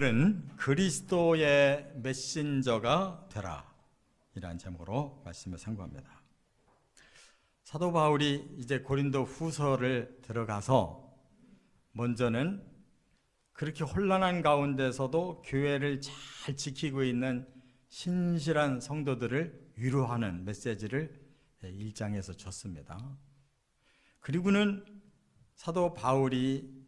오늘은 그리스도의 메신저가 되라 이라는 제목으로 말씀을 상고합니다. 사도 바울이 이제 고린도 후서를 들어가서 먼저는 그렇게 혼란한 가운데서도 교회를 잘 지키고 있는 신실한 성도들을 위로하는 메시지를 1장에서 줬습니다. 그리고는 사도 바울이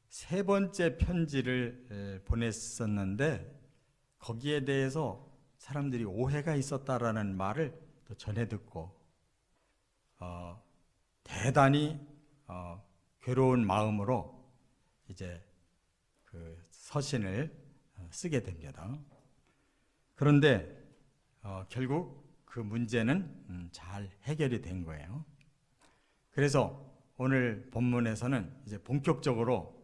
세 번째 편지를 보냈었는데 거기에 대해서 사람들이 오해가 있었다라는 말을 또 전해 듣고 대단히 괴로운 마음으로 이제 그 서신을 쓰게 됩니다. 그런데 결국 그 문제는 잘 해결이 된 거예요. 그래서 오늘 본문에서는 이제 본격적으로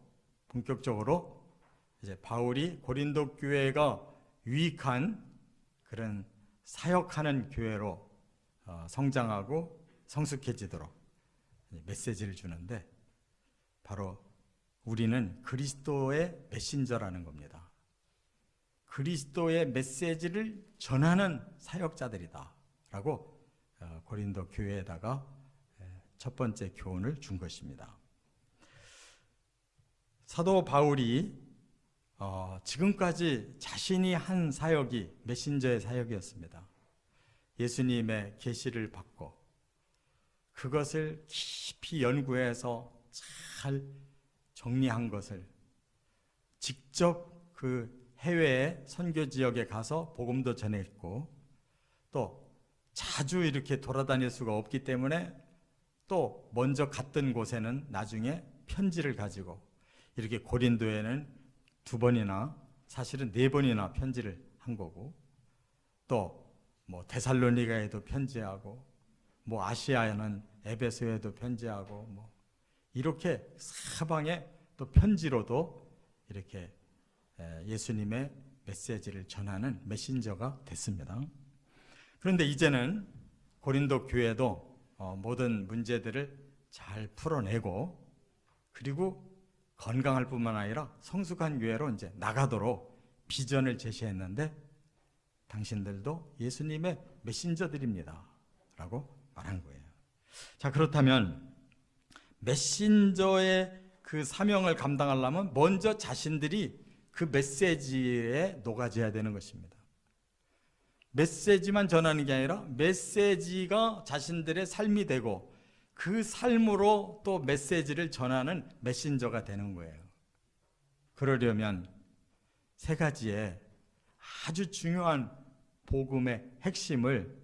이제 바울이 고린도 교회가 유익한 그런 사역하는 교회로 성장하고 성숙해지도록 메시지를 주는데 바로 우리는 그리스도의 메신저라는 겁니다. 그리스도의 메시지를 전하는 사역자들이다 라고 고린도 교회에다가 첫 번째 교훈을 준 것입니다. 사도 바울이 지금까지 자신이 한 사역이 메신저의 사역이었습니다. 예수님의 계시를 받고 그것을 깊이 연구해서 잘 정리한 것을 직접 그 해외의 선교 지역에 가서 복음도 전했고 또 자주 이렇게 돌아다닐 수가 없기 때문에 또 먼저 갔던 곳에는 나중에 편지를 가지고 이렇게 고린도에는 2번이나 사실은 4번이나 편지를 한 거고 또 뭐 데살로니가에도 편지하고 뭐 아시아에는 에베소에도 편지하고 뭐 이렇게 사방에 또 편지로도 이렇게 예수님의 메시지를 전하는 메신저가 됐습니다. 그런데 이제는 고린도 교회도 모든 문제들을 잘 풀어내고 그리고 건강할 뿐만 아니라 성숙한 교회로 이제 나가도록 비전을 제시했는데 당신들도 예수님의 메신저들입니다 라고 말한 거예요. 자, 그렇다면 메신저의 그 사명을 감당하려면 먼저 자신들이 그 메시지에 녹아져야 되는 것입니다. 메시지만 전하는 게 아니라 메시지가 자신들의 삶이 되고 그 삶으로 또 메시지를 전하는 메신저가 되는 거예요. 그러려면 세 가지의 아주 중요한 복음의 핵심을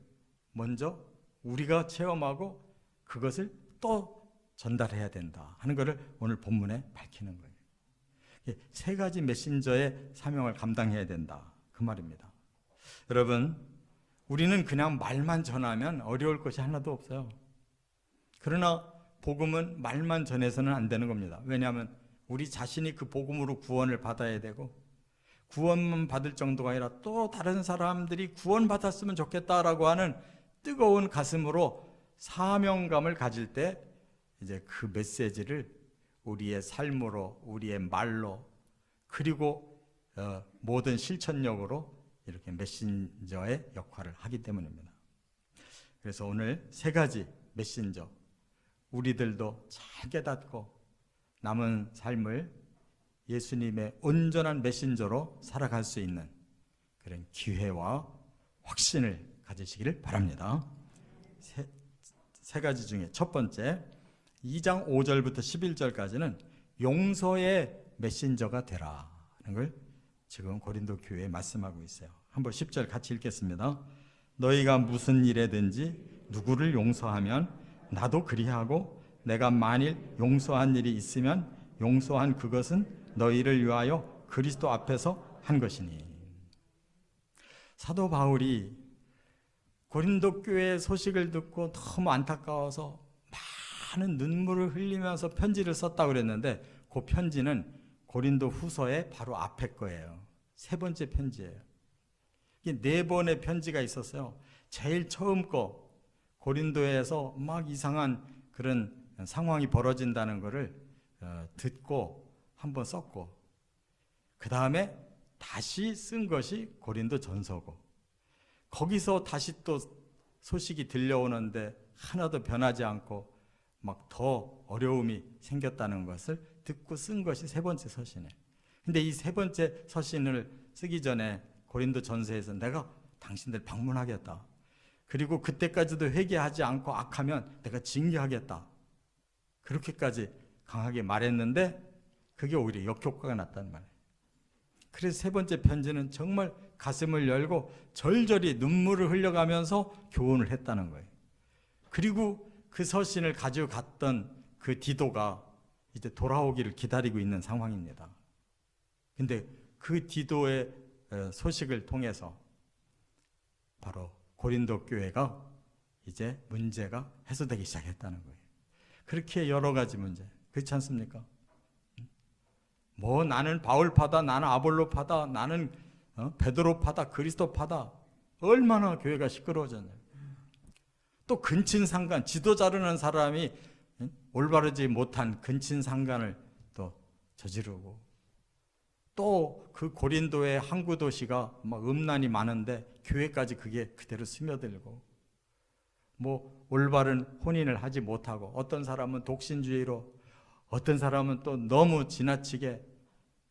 먼저 우리가 체험하고 그것을 또 전달해야 된다 하는 것을 오늘 본문에 밝히는 거예요. 세 가지 메신저의 사명을 감당해야 된다 그 말입니다. 여러분, 우리는 그냥 말만 전하면 어려울 것이 하나도 없어요. 그러나 복음은 말만 전해서는 안 되는 겁니다. 왜냐하면 우리 자신이 그 복음으로 구원을 받아야 되고 구원만 받을 정도가 아니라 또 다른 사람들이 구원받았으면 좋겠다라고 하는 뜨거운 가슴으로 사명감을 가질 때 이제 그 메시지를 우리의 삶으로 우리의 말로 그리고 모든 실천력으로 이렇게 메신저의 역할을 하기 때문입니다. 그래서 오늘 세 가지 메신저 우리들도 잘 깨닫고 남은 삶을 예수님의 온전한 메신저로 살아갈 수 있는 그런 기회와 확신을 가지시기를 바랍니다. 세 가지 중에 첫 번째 2장 5절부터 11절까지는 용서의 메신저가 되라 하는 걸 지금 고린도 교회에 말씀하고 있어요. 한번 10절 같이 읽겠습니다. 너희가 무슨 일에든지 누구를 용서하면 나도 그리하고 내가 만일 용서한 일이 있으면 용서한 그것은 너희를 위하여 그리스도 앞에서 한 것이니. 사도 바울이 고린도 교회의 소식을 듣고 너무 안타까워서 많은 눈물을 흘리면서 편지를 썼다고 그랬는데 그 편지는 고린도 후서의 바로 앞에 거예요. 세 번째 편지예요. 이게 4번의 편지가 있었어요. 제일 처음 거 고린도에서 막 이상한 그런 상황이 벌어진다는 것을 듣고 한번 썼고 그 다음에 다시 쓴 것이 고린도 전서고, 거기서 다시 또 소식이 들려오는데 하나도 변하지 않고 막 더 어려움이 생겼다는 것을 듣고 쓴 것이 세 번째 서신이에요. 근데 이 세 번째 서신을 쓰기 전에 고린도 전서에서 내가 당신들 방문하겠다. 그리고 그때까지도 회개하지 않고 악하면 내가 징계하겠다. 그렇게까지 강하게 말했는데 그게 오히려 역효과가 났단 말이에요. 그래서 세 번째 편지는 정말 가슴을 열고 절절히 눈물을 흘려가면서 교훈을 했다는 거예요. 그리고 그 서신을 가지고 갔던 그 디도가 이제 돌아오기를 기다리고 있는 상황입니다. 근데 그 디도의 소식을 통해서 바로 고린도 교회가 이제 문제가 해소되기 시작했다는 거예요. 그렇게 여러 가지 문제, 그렇지 않습니까? 뭐 나는 바울파다, 나는 아볼로파다, 나는 베드로파다, 그리스도파다, 얼마나 교회가 시끄러워졌나요? 또 근친상간, 지도자라는 사람이 올바르지 못한 근친상간을 또 저지르고, 또 그 고린도의 항구 도시가 막 음란이 많은데 교회까지 그게 그대로 스며들고, 뭐 올바른 혼인을 하지 못하고, 어떤 사람은 독신주의로, 어떤 사람은 또 너무 지나치게,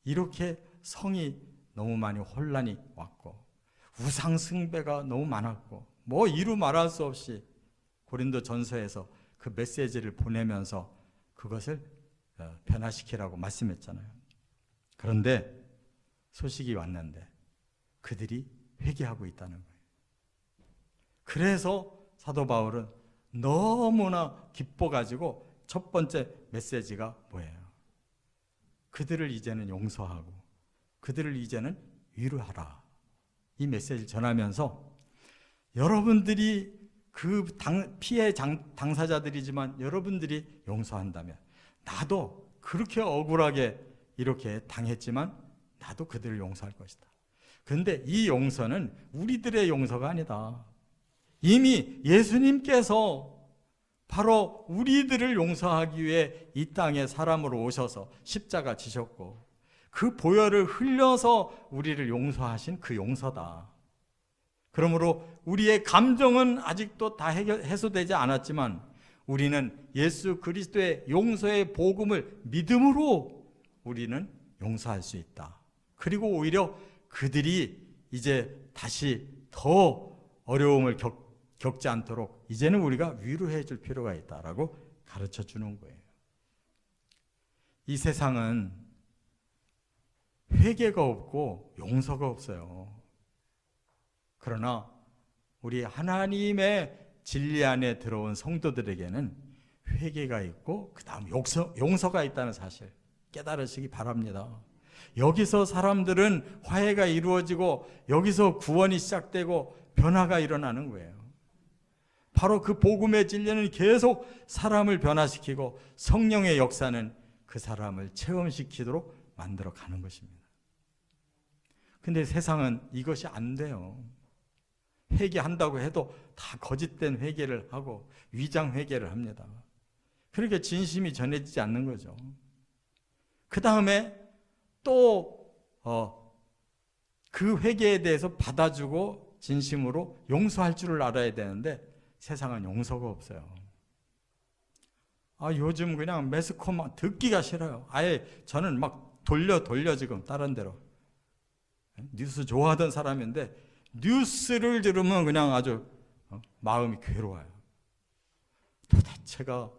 이렇게 성이 너무 많이 혼란이 왔고, 우상 숭배가 너무 많았고, 뭐 이루 말할 수 없이 고린도 전서에서 그 메시지를 보내면서 그것을 변화시키라고 말씀했잖아요. 그런데 소식이 왔는데 그들이 회개하고 있다는 거예요. 그래서 사도 바울은 너무나 기뻐가지고 첫 번째 메시지가 뭐예요? 그들을 이제는 용서하고 그들을 이제는 위로하라. 이 메시지를 전하면서 여러분들이 그 피해 당사자들이지만 여러분들이 용서한다면, 나도 그렇게 억울하게 이렇게 당했지만 나도 그들을 용서할 것이다. 그런데 이 용서는 우리들의 용서가 아니다. 이미 예수님께서 바로 우리들을 용서하기 위해 이 땅에 사람으로 오셔서 십자가 지셨고, 그 보혈을 흘려서 우리를 용서하신 그 용서다. 그러므로 우리의 감정은 아직도 다 해소되지 않았지만 우리는 예수 그리스도의 용서의 복음을 믿음으로 우리는 용서할 수 있다. 그리고 오히려 그들이 이제 다시 더 어려움을 겪지 않도록 이제는 우리가 위로해 줄 필요가 있다라고 가르쳐 주는 거예요. 이 세상은 회개가 없고 용서가 없어요. 그러나 우리 하나님의 진리 안에 들어온 성도들에게는 회개가 있고 그 다음 용서가 있다는 사실 깨달으시기 바랍니다. 여기서 사람들은 화해가 이루어지고 여기서 구원이 시작되고 변화가 일어나는 거예요. 바로 그 복음의 진리는 계속 사람을 변화시키고 성령의 역사는 그 사람을 체험시키도록 만들어 가는 것입니다. 근데 세상은 이것이 안 돼요. 회개한다고 해도 다 거짓된 회개를 하고 위장 회개를 합니다. 그러니까 진심이 전해지지 않는 거죠. 그 다음에 또 그 회개에 대해서 받아주고 진심으로 용서할 줄을 알아야 되는데 세상은 용서가 없어요. 요즘 그냥 매스컴 듣기가 싫어요. 아예 저는 막 돌려 지금 다른 데로. 뉴스 좋아하던 사람인데 뉴스를 들으면 그냥 아주 마음이 괴로워요. 도대체가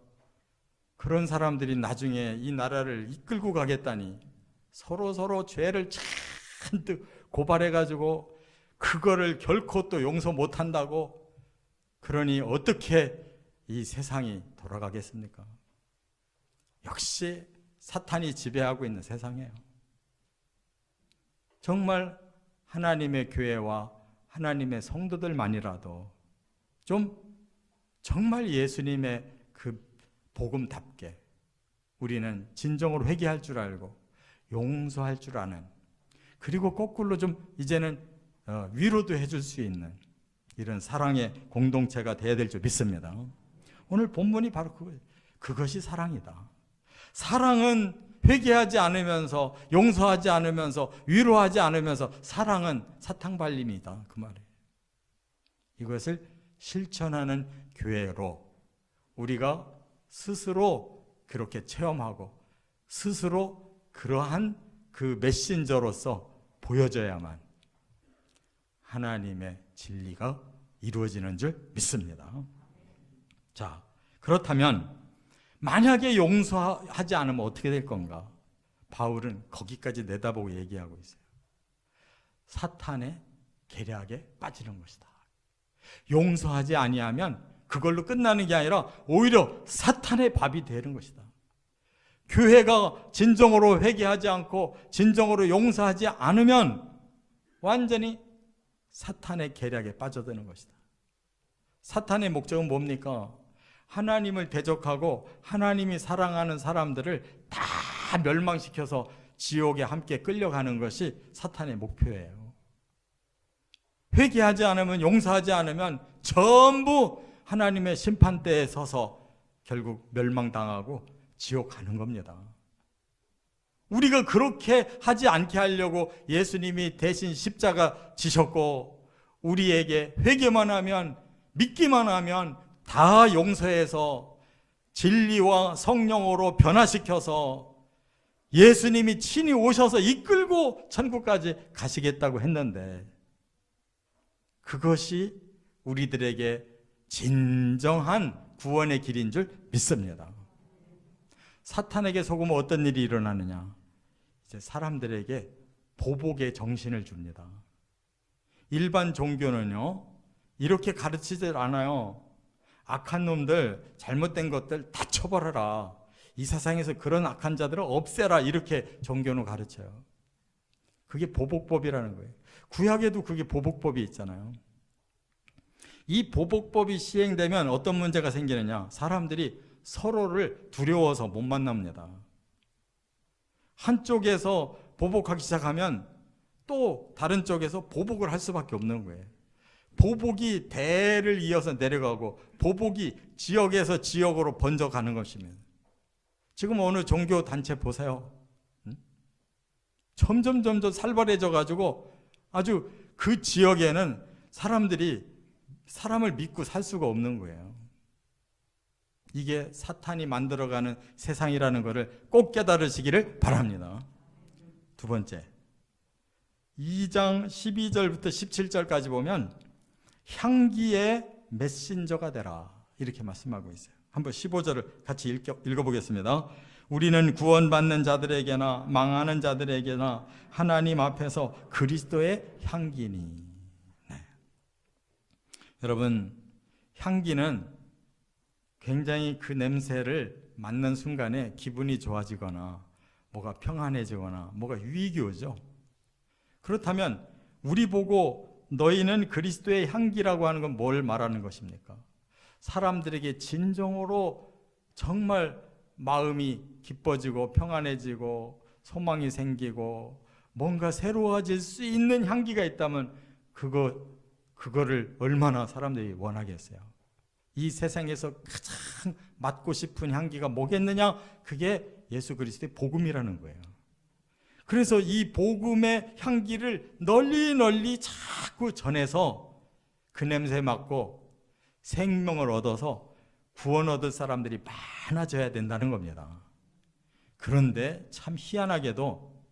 그런 사람들이 나중에 이 나라를 이끌고 가겠다니 서로 죄를 잔뜩 고발해가지고 그거를 결코 또 용서 못한다고, 그러니 어떻게 이 세상이 돌아가겠습니까? 역시 사탄이 지배하고 있는 세상이에요. 정말 하나님의 교회와 하나님의 성도들만이라도 좀 정말 예수님의 그 복음답게 우리는 진정으로 회개할 줄 알고 용서할 줄 아는, 그리고 거꾸로 좀 이제는 위로도 해줄 수 있는 이런 사랑의 공동체가 되어야 될 줄 믿습니다. 오늘 본문이 바로 그것이 사랑이다. 사랑은 회개하지 않으면서, 용서하지 않으면서, 위로하지 않으면서 사랑은 사탕발림이다, 그 말이에요. 이것을 실천하는 교회로 우리가 스스로 그렇게 체험하고 스스로 그러한 그 메신저로서 보여져야만 하나님의 진리가 이루어지는 줄 믿습니다. 자, 그렇다면 만약에 용서하지 않으면 어떻게 될 건가? 바울은 거기까지 내다보고 얘기하고 있어요. 사탄의 계략에 빠지는 것이다. 용서하지 아니하면 그걸로 끝나는 게 아니라 오히려 사탄의 밥이 되는 것이다. 교회가 진정으로 회개하지 않고 진정으로 용서하지 않으면 완전히 사탄의 계략에 빠져드는 것이다. 사탄의 목적은 뭡니까? 하나님을 대적하고 하나님이 사랑하는 사람들을 다 멸망시켜서 지옥에 함께 끌려가는 것이 사탄의 목표예요. 회개하지 않으면, 용서하지 않으면 전부 하나님의 심판대에 서서 결국 멸망당하고 지옥 가는 겁니다. 우리가 그렇게 하지 않게 하려고 예수님이 대신 십자가 지셨고, 우리에게 회개만 하면, 믿기만 하면 다 용서해서 진리와 성령으로 변화시켜서 예수님이 친히 오셔서 이끌고 천국까지 가시겠다고 했는데, 그것이 우리들에게 진정한 구원의 길인 줄 믿습니다. 사탄에게 속으면 어떤 일이 일어나느냐? 이제 사람들에게 보복의 정신을 줍니다. 일반 종교는요, 이렇게 가르치질 않아요. 악한 놈들, 잘못된 것들 다 처벌하라. 이 세상에서 그런 악한 자들을 없애라. 이렇게 종교는 가르쳐요. 그게 보복법이라는 거예요. 구약에도 그게 보복법이 있잖아요. 이 보복법이 시행되면 어떤 문제가 생기느냐? 사람들이 서로를 두려워서 못 만납니다. 한쪽에서 보복하기 시작하면 또 다른 쪽에서 보복을 할 수밖에 없는 거예요. 보복이 대를 이어서 내려가고 보복이 지역에서 지역으로 번져가는 것이면, 지금 어느 종교 단체 보세요. 점점 살벌해져 가지고 아주 그 지역에는 사람들이 사람을 믿고 살 수가 없는 거예요. 이게 사탄이 만들어가는 세상이라는 것을 꼭 깨달으시기를 바랍니다. 두 번째, 2장 12절부터 17절까지 보면 향기의 메신저가 되라, 이렇게 말씀하고 있어요. 한번 15절을 같이 읽어보겠습니다. 우리는 구원받는 자들에게나 망하는 자들에게나 하나님 앞에서 그리스도의 향기니. 네. 여러분, 향기는 굉장히 그 냄새를 맡는 순간에 기분이 좋아지거나 뭐가 평안해지거나 뭐가 유익이 오죠. 그렇다면 우리 보고 너희는 그리스도의 향기라고 하는 건 뭘 말하는 것입니까? 사람들에게 진정으로 정말 마음이 기뻐지고 평안해지고 소망이 생기고 뭔가 새로워질 수 있는 향기가 있다면 그거를 얼마나 사람들이 원하겠어요. 이 세상에서 가장 맡고 싶은 향기가 뭐겠느냐? 그게 예수 그리스도의 복음이라는 거예요. 그래서 이 복음의 향기를 널리 자꾸 전해서 그 냄새 맡고 생명을 얻어서 구원 얻을 사람들이 많아져야 된다는 겁니다. 그런데 참 희한하게도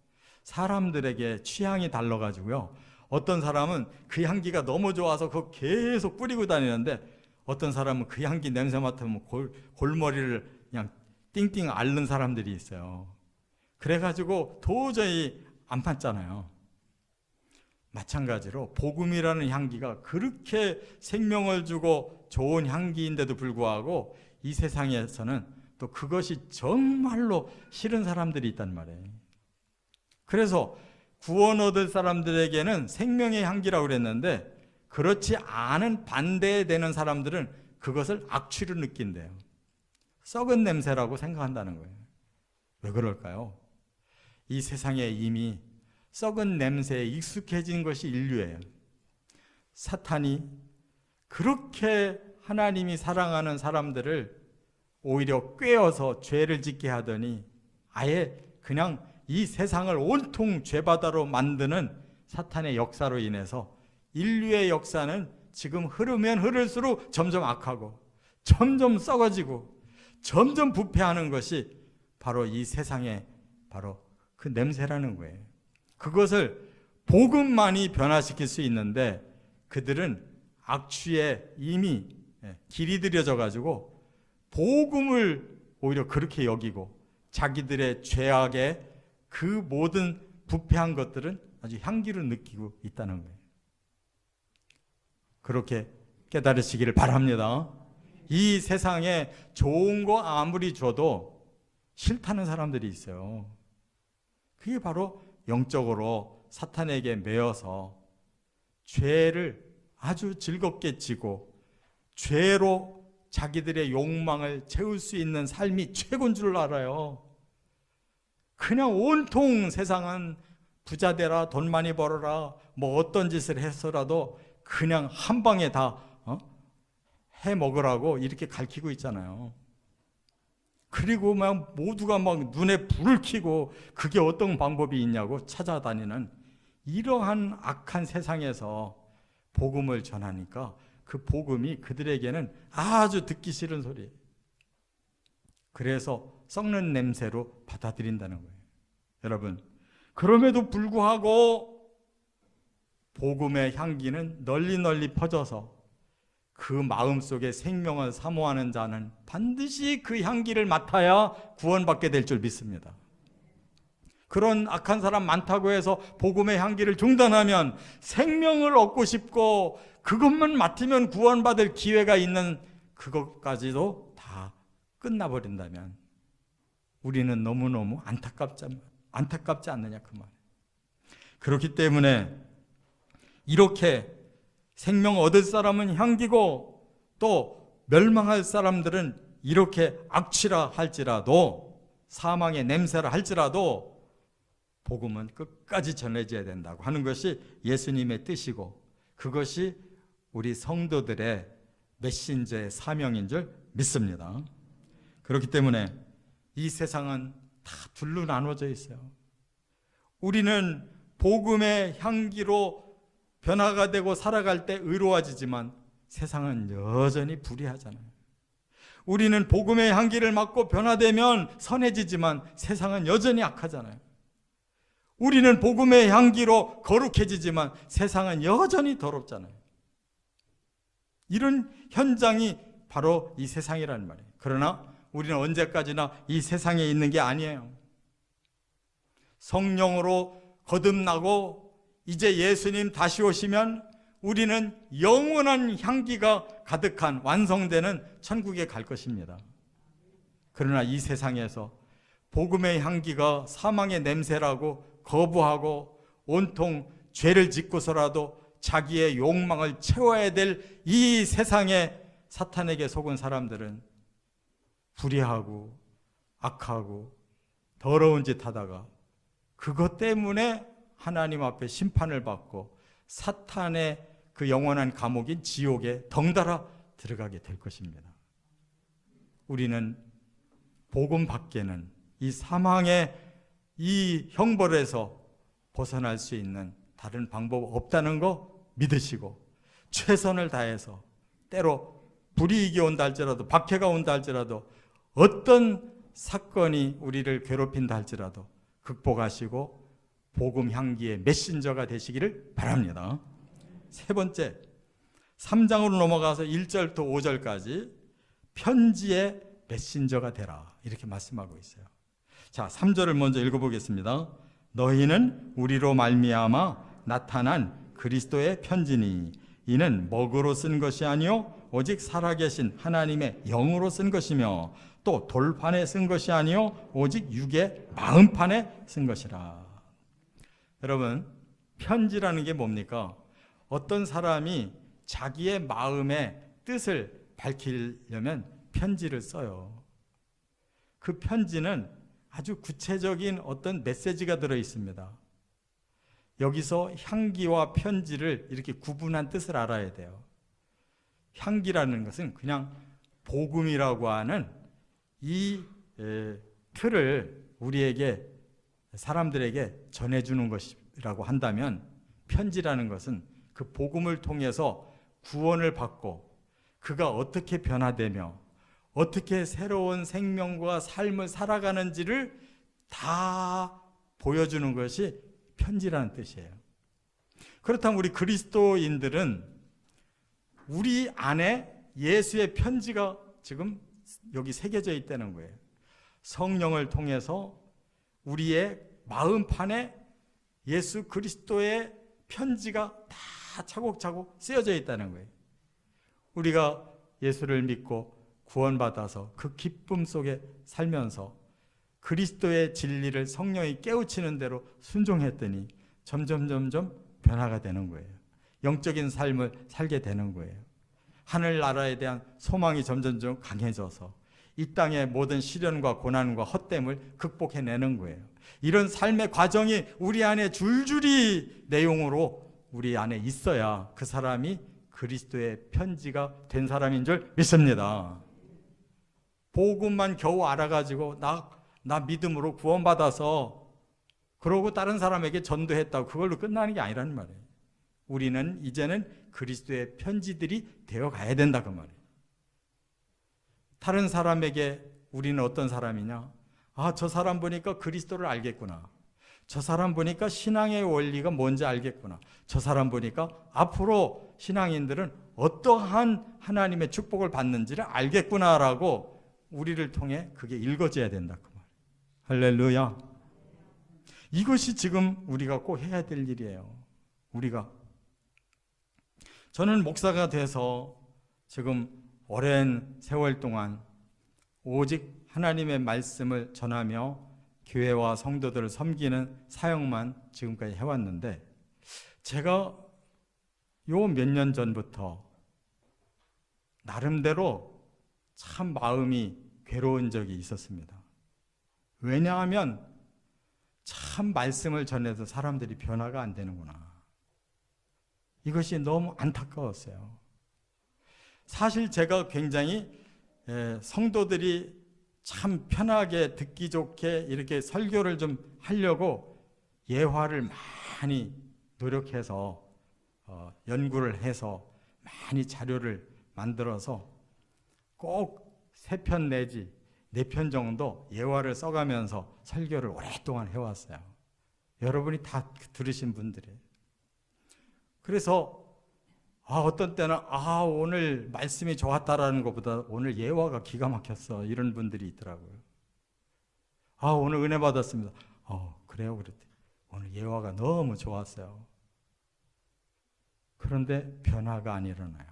사람들에게 취향이 달라가지고요, 어떤 사람은 그 향기가 너무 좋아서 그거 계속 뿌리고 다니는데, 어떤 사람은 그 향기 냄새 맡으면 골머리를 그냥 띵띵 앓는 사람들이 있어요. 그래가지고 도저히 안 맞잖아요. 마찬가지로 복음이라는 향기가 그렇게 생명을 주고 좋은 향기인데도 불구하고 이 세상에서는 또 그것이 정말로 싫은 사람들이 있단 말이에요. 그래서 구원 얻을 사람들에게는 생명의 향기라고 그랬는데, 그렇지 않은 반대되는 사람들은 그것을 악취로 느낀대요. 썩은 냄새라고 생각한다는 거예요. 왜 그럴까요? 이 세상에 이미 썩은 냄새에 익숙해진 것이 인류예요. 사탄이 그렇게 하나님이 사랑하는 사람들을 오히려 꾀어서 죄를 짓게 하더니 아예 그냥 이 세상을 온통 죄바다로 만드는 사탄의 역사로 인해서 인류의 역사는 지금 흐르면 흐를수록 점점 악하고 점점 썩어지고 점점 부패하는 것이 바로 이 세상의 바로 그 냄새라는 거예요. 그것을 복음만이 변화시킬 수 있는데 그들은 악취에 이미 길이 들여져 가지고 복음을 오히려 그렇게 여기고 자기들의 죄악의 그 모든 부패한 것들은 아주 향기를 느끼고 있다는 거예요. 그렇게 깨달으시기를 바랍니다. 이 세상에 좋은 거 아무리 줘도 싫다는 사람들이 있어요. 그게 바로 영적으로 사탄에게 매여서 죄를 아주 즐겁게 지고 죄로 자기들의 욕망을 채울 수 있는 삶이 최고인 줄 알아요. 그냥 온통 세상은 부자 되라, 돈 많이 벌어라, 뭐 어떤 짓을 해서라도 그냥 한 방에 다 해 먹으라고 이렇게 가르치고 있잖아요. 그리고 막 모두가 막 눈에 불을 켜고 그게 어떤 방법이 있냐고 찾아다니는 이러한 악한 세상에서 복음을 전하니까 그 복음이 그들에게는 아주 듣기 싫은 소리예요. 그래서 썩는 냄새로 받아들인다는 거예요. 여러분, 그럼에도 불구하고 복음의 향기는 널리 퍼져서 그 마음속에 생명을 사모하는 자는 반드시 그 향기를 맡아야 구원받게 될 줄 믿습니다. 그런 악한 사람 많다고 해서 복음의 향기를 중단하면 생명을 얻고 싶고 그것만 맡으면 구원받을 기회가 있는 그것까지도 다 끝나버린다면 우리는 너무너무 안타깝지 않느냐 그 말이에요. 그렇기 때문에 이렇게 생명 얻을 사람은 향기고 또 멸망할 사람들은 이렇게 악취라 할지라도 사망의 냄새라 할지라도 복음은 끝까지 전해져야 된다고 하는 것이 예수님의 뜻이고 그것이 우리 성도들의 메신저의 사명인 줄 믿습니다. 그렇기 때문에 이 세상은 다 둘로 나눠져 있어요. 우리는 복음의 향기로 변화가 되고 살아갈 때 의로워지지만 세상은 여전히 불의하잖아요. 우리는 복음의 향기를 맡고 변화되면 선해지지만 세상은 여전히 악하잖아요. 우리는 복음의 향기로 거룩해지지만 세상은 여전히 더럽잖아요. 이런 현장이 바로 이 세상이라는 말이에요. 그러나 우리는 언제까지나 이 세상에 있는 게 아니에요. 성령으로 거듭나고 이제 예수님 다시 오시면 우리는 영원한 향기가 가득한 완성되는 천국에 갈 것입니다. 그러나 이 세상에서 복음의 향기가 사망의 냄새라고 거부하고 온통 죄를 짓고서라도 자기의 욕망을 채워야 될 이 세상에 사탄에게 속은 사람들은 불의하고 악하고 더러운 짓 하다가 그것 때문에 하나님 앞에 심판을 받고 사탄의 그 영원한 감옥인 지옥에 덩달아 들어가게 될 것입니다. 우리는 복음 밖에는 이 사망의 이 형벌에서 벗어날 수 있는 다른 방법 없다는 거 믿으시고 최선을 다해서 때로 불이익이 온다 할지라도 박해가 온다 할지라도 어떤 사건이 우리를 괴롭힌다 할지라도 극복하시고 복음 향기의 메신저가 되시기를 바랍니다. 세 번째, 3장으로 넘어가서 1절부터 5절까지 편지의 메신저가 되라 이렇게 말씀하고 있어요. 자, 3절을 먼저 읽어보겠습니다. 너희는 우리로 말미암아 나타난 그리스도의 편지니 이는 먹으로 쓴 것이 아니요 오직 살아계신 하나님의 영으로 쓴 것이며 또 돌판에 쓴 것이 아니요 오직 육의 마음판에 쓴 것이라. 여러분, 편지라는 게 뭡니까? 어떤 사람이 자기의 마음의 뜻을 밝히려면 편지를 써요. 그 편지는 아주 구체적인 어떤 메시지가 들어 있습니다. 여기서 향기와 편지를 이렇게 구분한 뜻을 알아야 돼요. 향기라는 것은 그냥 복음이라고 하는 이 틀을 우리에게 사람들에게 전해주는 것이라고 한다면 편지라는 것은 그 복음을 통해서 구원을 받고 그가 어떻게 변화되며 어떻게 새로운 생명과 삶을 살아가는지를 다 보여주는 것이 편지라는 뜻이에요. 그렇다면 우리 그리스도인들은 우리 안에 예수의 편지가 지금 여기 새겨져 있다는 거예요. 성령을 통해서 우리의 마음판에 예수 그리스도의 편지가 다 차곡차곡 쓰여져 있다는 거예요. 우리가 예수를 믿고 구원받아서 그 기쁨 속에 살면서 그리스도의 진리를 성령이 깨우치는 대로 순종했더니 점점 변화가 되는 거예요. 영적인 삶을 살게 되는 거예요. 하늘나라에 대한 소망이 점점 강해져서 이 땅의 모든 시련과 고난과 헛됨을 극복해내는 거예요. 이런 삶의 과정이 우리 안에 줄줄이 내용으로 우리 안에 있어야 그 사람이 그리스도의 편지가 된 사람인 줄 믿습니다. 복음만 겨우 알아가지고 나 믿음으로 구원받아서 그러고 다른 사람에게 전도했다고 그걸로 끝나는 게 아니라는 말이에요. 우리는 이제는 그리스도의 편지들이 되어 가야 된다 그 말이에요. 다른 사람에게 우리는 어떤 사람이냐? 저 사람 보니까 그리스도를 알겠구나. 저 사람 보니까 신앙의 원리가 뭔지 알겠구나. 저 사람 보니까 앞으로 신앙인들은 어떠한 하나님의 축복을 받는지를 알겠구나라고 우리를 통해 그게 읽어져야 된다 그 말이에요. 할렐루야. 이것이 지금 우리가 꼭 해야 될 일이에요. 저는 목사가 돼서 지금 오랜 세월 동안 오직 하나님의 말씀을 전하며 교회와 성도들을 섬기는 사역만 지금까지 해왔는데 제가 요 몇 년 전부터 나름대로 참 마음이 괴로운 적이 있었습니다. 왜냐하면 참 말씀을 전해도 사람들이 변화가 안 되는구나. 이것이 너무 안타까웠어요. 사실 제가 굉장히 성도들이 참 편하게 듣기 좋게 이렇게 설교를 좀 하려고 예화를 많이 노력해서 연구를 해서 많이 자료를 만들어서 꼭 3편 내지 4편 정도 예화를 써가면서 설교를 오랫동안 해왔어요. 여러분이 다 들으신 분들이에요. 그래서 어떤 때는 오늘 말씀이 좋았다라는 것보다 오늘 예화가 기가 막혔어 이런 분들이 있더라고요. 오늘 은혜 받았습니다. 그래요 그랬더니 오늘 예화가 너무 좋았어요. 그런데 변화가 안 일어나요.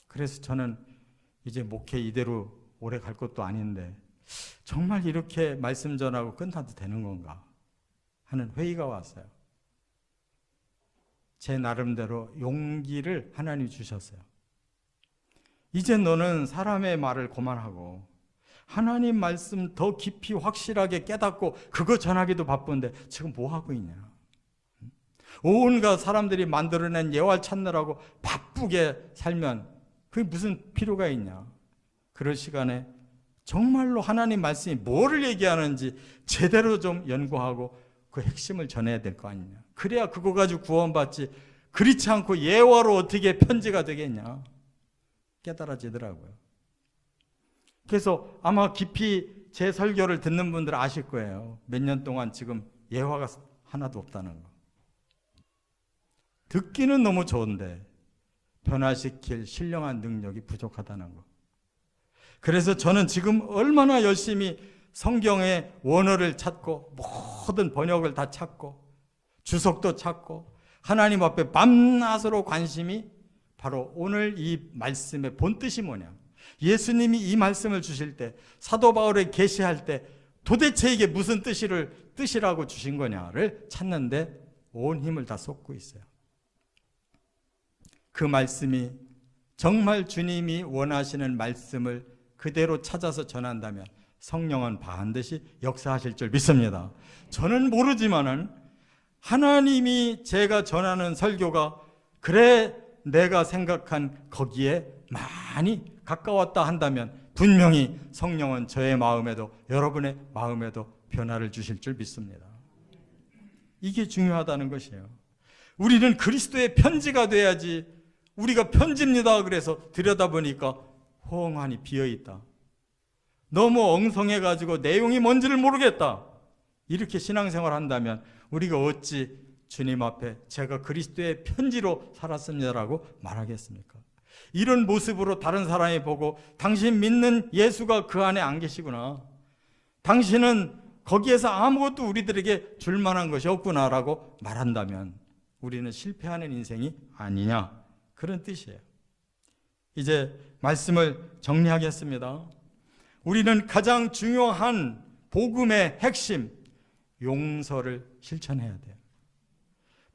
그래서 저는 이제 목회 이대로 오래 갈 것도 아닌데 정말 이렇게 말씀 전하고 끝나도 되는 건가 하는 회의가 왔어요. 제 나름대로 용기를 하나님이 주셨어요. 이제 너는 사람의 말을 그만하고 하나님 말씀 더 깊이 확실하게 깨닫고 그거 전하기도 바쁜데 지금 뭐 하고 있냐? 온갖 사람들이 만들어낸 예화 찾느라고 바쁘게 살면 그게 무슨 필요가 있냐? 그럴 시간에 정말로 하나님 말씀이 뭐를 얘기하는지 제대로 좀 연구하고 그 핵심을 전해야 될 거 아니냐. 그래야 그거 가지고 구원받지. 그렇지 않고 예화로 어떻게 편지가 되겠냐. 깨달아지더라고요. 그래서 아마 깊이 제 설교를 듣는 분들은 아실 거예요. 몇 년 동안 지금 예화가 하나도 없다는 거. 듣기는 너무 좋은데 변화시킬 신령한 능력이 부족하다는 거. 그래서 저는 지금 얼마나 열심히 성경의 원어를 찾고 모든 번역을 다 찾고 주석도 찾고 하나님 앞에 밤낮으로 관심이 바로 오늘 이 말씀의 본뜻이 뭐냐. 예수님이 이 말씀을 주실 때 사도 바울에 계시할 때 도대체 이게 무슨 뜻이라고 주신 거냐를 찾는데 온 힘을 다 쏟고 있어요. 그 말씀이 정말 주님이 원하시는 말씀을 그대로 찾아서 전한다면 성령은 반드시 역사하실 줄 믿습니다. 저는 모르지만은 하나님이 제가 전하는 설교가 그래 내가 생각한 거기에 많이 가까웠다 한다면 분명히 성령은 저의 마음에도 여러분의 마음에도 변화를 주실 줄 믿습니다. 이게 중요하다는 것이에요. 우리는 그리스도의 편지가 돼야지. 우리가 편지입니다 그래서 들여다보니까 엉하니 비어있다. 너무 엉성해가지고 내용이 뭔지를 모르겠다. 이렇게 신앙생활 한다면 우리가 어찌 주님 앞에 제가 그리스도의 편지로 살았습니다라고 말하겠습니까? 이런 모습으로 다른 사람이 보고 당신 믿는 예수가 그 안에 안 계시구나. 당신은 거기에서 아무것도 우리들에게 줄 만한 것이 없구나라고 말한다면 우리는 실패하는 인생이 아니냐, 그런 뜻이에요. 이제 말씀을 정리하겠습니다. 우리는 가장 중요한 복음의 핵심, 용서를 실천해야 돼요.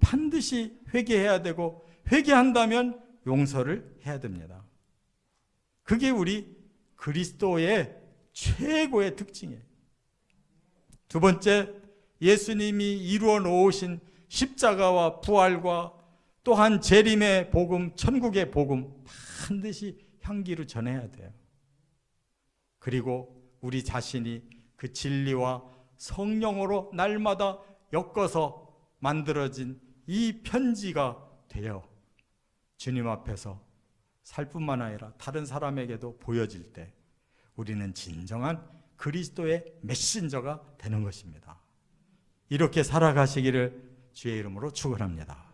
반드시 회개해야 되고 회개한다면 용서를 해야 됩니다. 그게 우리 그리스도의 최고의 특징이에요. 두 번째, 예수님이 이루어 놓으신 십자가와 부활과 또한 재림의 복음, 천국의 복음 반드시 향기로 전해야 돼요. 그리고 우리 자신이 그 진리와 성령으로 날마다 엮어서 만들어진 이 편지가 되어 주님 앞에서 살 뿐만 아니라 다른 사람에게도 보여질 때 우리는 진정한 그리스도의 메신저가 되는 것입니다. 이렇게 살아가시기를 주의 이름으로 축원합니다.